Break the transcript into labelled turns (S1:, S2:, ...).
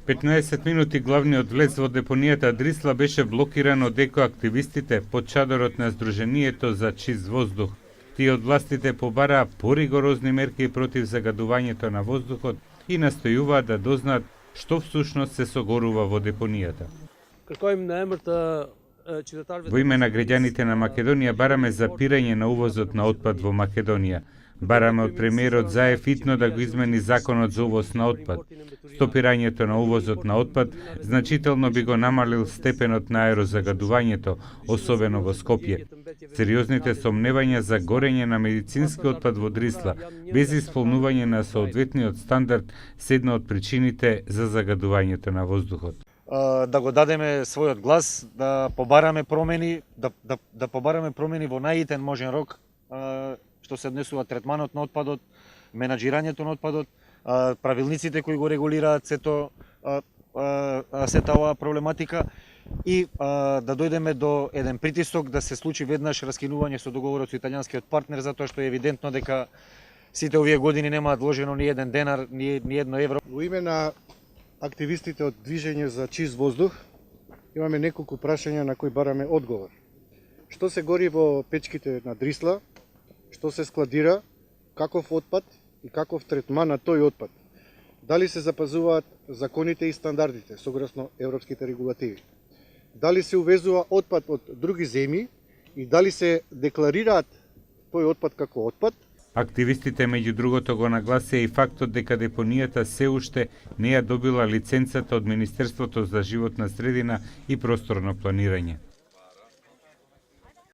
S1: 15 минути главниот влез во депонијата Дрисла беше блокиран од екоактивистите под чадорот на Сдруженијето за чист воздух. Тие од властите побараа поригорозни мерки против загадувањето на воздухот и настојуваат да дознаат што всушност се согорува во депонијата. Во име на граѓаните на Македонија бараме запирање на увозот на отпад во Македонија. Бараме од премиерот Заев итно да го измени законот за увоз на отпад. Стопирањето на увозот на отпад значително би го намалил степенот на аерозагадувањето, особено во Скопје. Сериозните сомневања за горење на медицински отпад во Дрисла, без исполнување на соодветниот стандард, се една од причините за загадувањето на воздухот.
S2: Да го дадеме својот глас, да побараме промени, да побараме промени во најитен можен рок, што се однесува третманот на отпадот, менаџирањето на отпадот, правилниците кои го регулираат сета оваа проблематика и да дојдеме до еден притисок да се случи веднаш раскинување со договорот со италијанскиот партнер, затоа што е евидентно дека сите овие години немаат вложено ни еден денар, ни едно евро.
S3: Во име на активистите од Движење за чист воздух имаме неколку прашања на кои бараме одговор. Што се гори во печките на Дрисла? Што се складира? Каков отпад и каков третман на тој отпад? Дали се запазуваат законите и стандардите согласно европските регулативи? Дали се увезува отпад од други земји и дали се декларираат тој отпад како отпад?
S1: Активистите меѓу другото го нагласија и фактот дека депонијата се уште не ја добила лиценцата од Министерството за животна средина и просторно планирање.